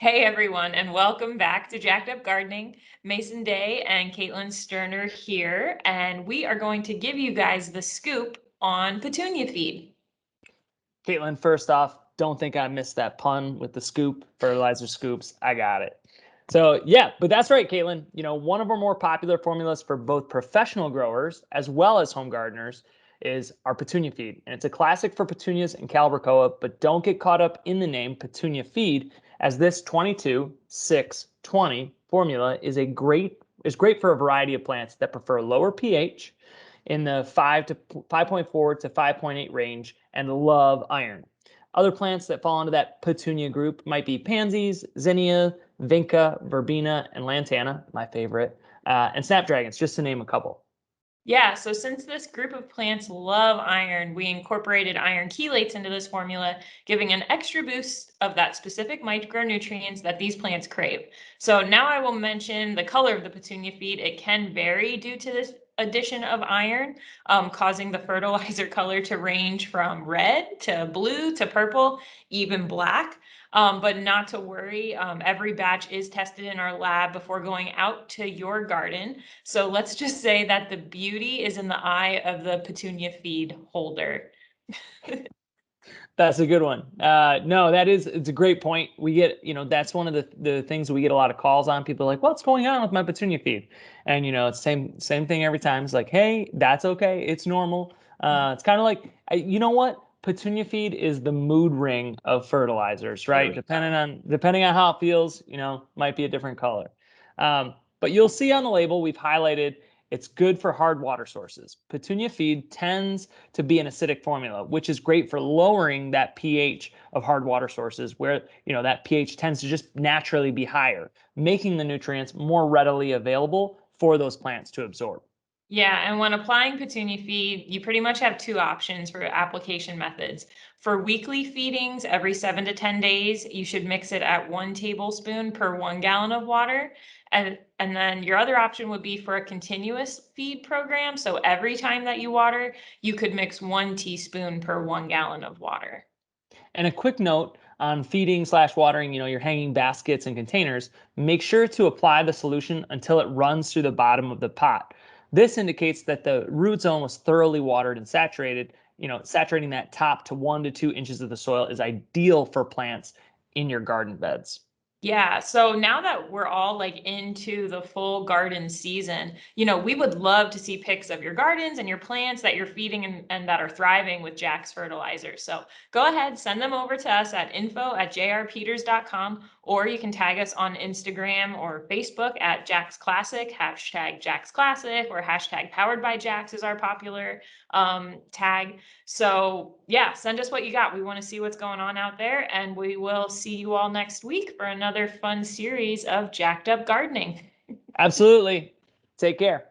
Hey everyone, and welcome back to Jacked Up Gardening. Mason Day and Caitlin Sterner here, and we are going to give you guys the scoop on petunia feed. Caitlin, first off, don't think I missed that pun with the scoop, fertilizer scoops. I got it. So, yeah, but that's right, Caitlin. One of our more popular formulas for both professional growers as well as home gardeners is our Petunia feed. And it's a classic for petunias and calibrachoa, but don't get caught up in the name Petunia feed, as this 22-6-20 formula is great for a variety of plants that prefer lower pH in the 5.4 to 5.8 range and love iron. Other plants that fall into that petunia group might be pansies, zinnia, vinca, verbena, and lantana, my favorite, and snapdragons, just to name a couple. Yeah, so since this group of plants love iron, we incorporated iron chelates into this formula, giving an extra boost of that specific micronutrients that these plants crave. So now I will mention the color of the petunia feed. It can vary due to this addition of iron, causing the fertilizer color to range from red to blue to purple, even black. But not to worry, every batch is tested in our lab before going out to your garden. So let's just say that the beauty is in the eye of the petunia feed holder. That's a good one. No, it's a great point. We get, that's one of the things we get a lot of calls on. People are like, what's going on with my petunia feed? And, it's same thing every time. It's like, hey, that's okay. It's normal. It's kind of like, you know what? Petunia feed is the mood ring of fertilizers, There right? we go. Depending on how it feels, might be a different color. But you'll see on the label, we've highlighted it's good for hard water sources. Petunia feed tends to be an acidic formula, which is great for lowering that pH of hard water sources where, that pH tends to just naturally be higher, making the nutrients more readily available for those plants to absorb. Yeah, and when applying petunia feed, you pretty much have two options for application methods. For weekly feedings every 7 to 10 days, you should mix it at 1 tablespoon per 1 gallon of water. And then your other option would be for a continuous feed program. So every time that you water, you could mix 1 teaspoon per 1 gallon of water. And a quick note on feeding/watering, your hanging baskets and containers, make sure to apply the solution until it runs through the bottom of the pot. This indicates that the root zone was thoroughly watered and saturated. Saturating that top to 1 to 2 inches of the soil is ideal for plants in your garden beds. Yeah, so now that we're all like into the full garden season, we would love to see pics of your gardens and your plants that you're feeding and that are thriving with Jack's fertilizer. So go ahead, send them over to us at info@jrpeters.com, or you can tag us on Instagram or Facebook at Jack's Classic, hashtag Jack's Classic, or hashtag Powered by Jack's is our popular tag. So yeah, send us what you got. We want to see what's going on out there, and we will see you all next week for another fun series of Jacked Up Gardening. Absolutely. Take care.